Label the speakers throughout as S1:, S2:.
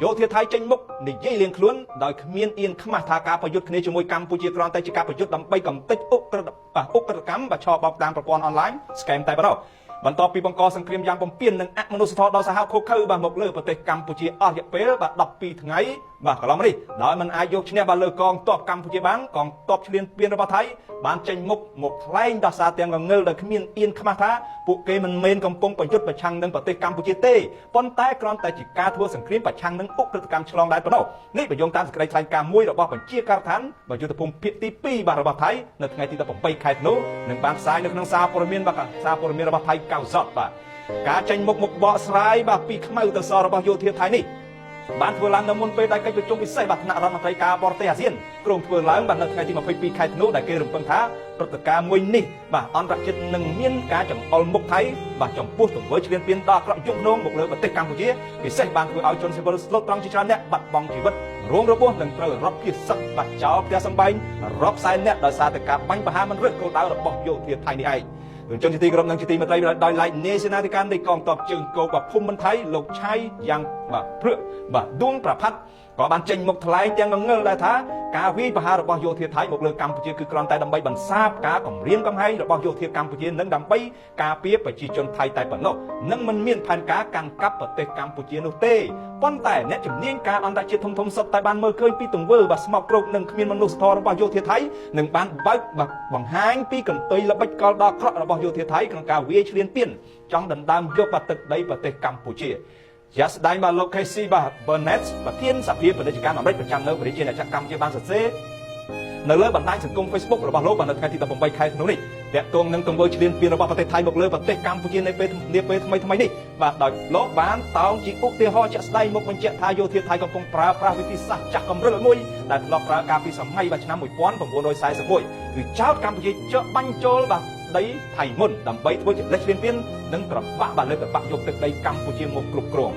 S1: យោធាថៃចេញមុខនិយាយលៀងខ្លួនដោយគ្មានអៀនខ្មាស់ថាការប្រយុទ្ធគ្នាជាមួយកម្ពុជាគ្រាន់តែជាការប្រយុទ្ធដើម្បីកំទេចឧក្រិដ្ឋកម្មបឆោបបោកតាមប្រព័ន្ធអនឡាញ scam តែប៉ុណ្ណោះបន្ទាប់ពីបង្កសង្គ្រាមយ៉ាងបំពាននិងអមនុស្សធម៌ដល់សហគមន៍ខូខើបាទមកលើប្រទេសកម្ពុជាអស់រយៈពេលបាទ12ថ្ងៃបាទកន្លងមកនេះដោយមិនអាចយកឈ្នះបាទលើកងទ័ពកម្ពុជាបានកងទ័ពឈ្លានពានរបស់ថៃបានចេញមុខមកថ្លែងដោះសារទាំងងងើលដោយគ្មានអៀនខ្មាស់ថាពួកគេមិនមែនកំពុងប្រយុទ្ធប្រឆាំងនឹងប្រទេសកម្ពុជាទេប៉ុន្តែគ្រាន់តែជាការធ្វើសង្គ្រាមប្រឆាំងនឹងឧក្រិដ្ឋកម្មឆ្លងដែនប៉ុណ្ណោះនេះបញ្យងតាមសេចក្តីថ្លែងការណ៍មួយរបស់បញ្ជាការដ្ឋានយុទ្ធភូមិភាគទី2បាទរបស់ថៃនៅថ្ងៃទី18ខែធ្នូនឹងបានផ្សាយនៅក្នុងសារព័ត៌មានរបស់ថៃកៅសតបាទការចេញមុខមកបកស្រាយបាទពីខ្មៅទៅសរបស់យោធាថៃនេះបានធ្វើឡើងនៅមុនពេលដែលកិច្ចប្រជុំពិសេសបាទថ្នាក់រដ្ឋមន្ត្រីការបរទេសអាស៊ានក្រុងធ្វើឡើងបាទនៅថ្ងៃទី22ខែធ្នូដែលគេរំពឹងថាព្រឹត្តិការណ៍មួយនេះបាទអន្តរជាតិនឹងមានការចង្អុលមុខថៃបាទចំពោះទង្វើឈ្លានពានដល់អាក្រក់យុគនោមមកលើប្រទេសកម្ពុជាពិសេសបានធ្វើឲ្យជនស៊ីវិលស្លូតត្រង់ជាច្រើនអ្នកបាត់បង់ជីវិតរងរបួសនិងត្រូវរត់ភៀសសឹកបាត់ចោលផ្ទះសម្បែងរាប់សែនអ្នកដោយសារតែការបាញ់ប្រហារមិនរើសគោលដៅរបស់យោធាថៃនេះឯងជនជាទីគោរពនិងជាទីមេត្រីដោយឡែកនេសេនាធិការនៃកងទ័ពជើងគោកភូមិបន្ថៃលោកឆៃយ៉ាងបាទព្រឹកបាទដួងប្រផាត់ក៏បានចេញមុខថ្លែងទាំងងងឹលដែរថាការវាយប្រហាររបស់យោធាថៃមកលើកម្ពុជាគឺគ្រាន់តែដើម្បីបន្សាបការគម្រាមកំហែងរបស់យោធាកម្ពុជានិងដើម្បីការពារប្រជាជនថៃតែប៉ុណ្ណោះនិងមិនមានផែនការកាន់កាប់ប្រទេសកម្ពុជានោះទេប៉ុន្តែអ្នកជំនាញការអន្តរជាតិធំសុទ្ធតែបានមើលឃើញពីទង្វើបាទស្មោកគ្រោកនិងគ្មានមនុស្សធម៌របស់យោធាថៃនិងបានបើកបង្ហាញពីកន្ទុយល្បិចកលដល់ក្រក់របស់យោធាថៃក្នុងការវាយឈ្លានពានចង់ដណ្ដើមយកទឹកដីប្រទេសកម្ពុជាជាស្ដែងបាទលោក Casey បាទ Burnett ប្រធានសភាពាណិជ្ជកម្មអាមេរិកប្រចាំនៅប្រជាជាតិកម្ពុជាបានសរសេរនៅលើបណ្ដាញសង្គម Facebook របស់លោកនៅថ្ងៃទី18ខែធ្នូនេះតាក់ទងនឹងទង្វើឈ្លានពានរបស់ប្រទេសថៃមកលើប្រទេសកម្ពុជានៅពេលថ្មីនេះបាទដោយលោកបានតោងជាឧទាហរណ៍ជាក់ស្ដែងមកបញ្ជាក់ថាយោធាថៃកំពុងប្រើប្រាស់វិធីសាស្ត្រចាស់កម្រិតមួយដែលធ្លាប់ប្រើកាលពីសម័យឆ្នាំ1941គឺចោទកម្ពុជាចកបាញ់ចូលបាទដីថៃមុនដើម្បីធ្វើជាលេខឈ្លានពាននិងប្របាក់លើកបាក់យកទឹកដីកម្ពុជាមកគ្រប់គ្រង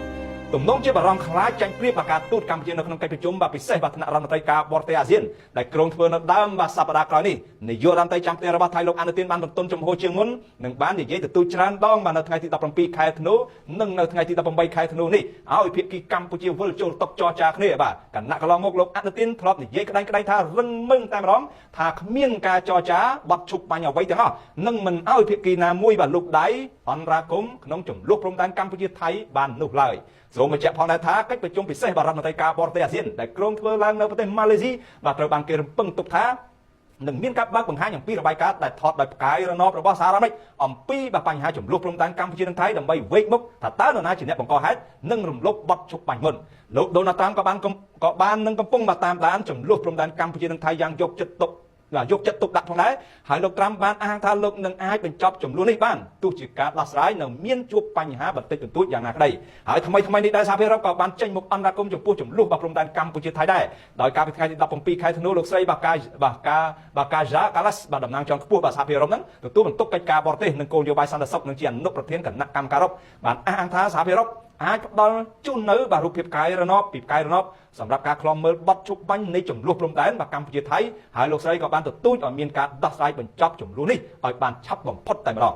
S1: ទំនងជាបារម្ភខ្លាចចាញ់ព្រៀបការទូតកម្ពុជានៅក្នុងកិច្ចប្រជុំពិសេសថ្នាក់រដ្ឋមន្ត្រីការបរទេសអាស៊ានដែលក្រុងធ្វើនៅដើមសប្តាហ៍ក្រោយនេះនាយករដ្ឋមន្ត្រីចាំផ្ទះរបស់ថៃលោកអនុទានបានបន្ទន់ចំហជាងមុននិងបាននិយាយទទួលច្រើនដងនៅថ្ងៃទី17ខែធ្នូនិងនៅថ្ងៃទី18ខែធ្នូនេះឲ្យភាគីកម្ពុជាវិលចូលតុចរចាគ្នាបាទគណៈកន្លងមកលោកអនុទានធ្លាប់និយាយក្តែងថារឹងមឹងតែម្ដងថាគ្មានការចរចាបត់ឈប់បាញ់អ្វីទាំងអស់និងមិនឲ្យភាគីណាមួយបាទលោកដៃអន្តរាគមក្នុងចំនួនព្រំដែនកម្ពុជាថៃបាននោះឡើយសូមបញ្ជាក់ផងដែរថាកិច្ចប្រជុំពិសេសរដ្ឋមន្ត្រីការបរទេសអាស៊ានដែលក្រុងធ្វើឡើងនៅប្រទេសម៉ាឡេស៊ីបាទត្រូវបានគេរំពឹងទុកថានឹងមានការបើកបង្ហាញអំពីរបាយការណ៍ដែលថតដោយផ្កាយរណបរបស់សហរដ្ឋអាមេរិកអំពីបញ្ហាចំនួនព្រំដែនកម្ពុជានិងថៃដើម្បីវេកមុខថាតើនរណាជាអ្នកបង្កហេតុនិងរំលោភបទឈប់បាញ់មុនលោកដូណាល់ត្រាំក៏បាននឹងកំពុងតាមដានចំនួនព្រំដែនកម្ពុជានិងថៃយ៉ាងយកចិត្តទុកដាក់ផងដែរហើយលោកត្រាំបានអះអាងថាលោកនឹងអាចបញ្ចប់ចំនួននេះបានទោះជាការដោះស្រាយនៅមានជួបបញ្ហាបន្តិចបន្តួចយ៉ាងណាក្តីហើយថ្មីនេះដែរសហភាពអឺរ៉ុបក៏បានចេញមុខអន្តរាគមន៍ចំពោះចំនួនព្រំដែនកម្ពុជាថៃដែរដោយការពីថ្ងៃទី17ខែធ្នូលោកស្រីបាកាហ្សាកាឡាស់តំណាងជាន់ខ្ពស់សហភាពអឺរ៉ុបហ្នឹងទទួលបន្ទុកកិច្ចការបរទេសនិងគោលនយោបាយសន្តិសុខនិងជាអនុប្រធានគណៈកម្មការអឺរ៉ុបបានអះអាងថាសហភាពអឺរ៉ុបអាចផ្ដល់ជូននៅរូបភាពផ្កាយរណបសម្រាប់ការឃ្លាំមើលបទជប់បាញ់នៃចំនួនព្រំដែនកម្ពុជាថៃហើយលោកស្រីក៏បានទទូចឲ្យមានការដោះស្រាយបញ្ចប់ចំនួននេះឲ្យបានឆាប់បំផុតតែម្ដង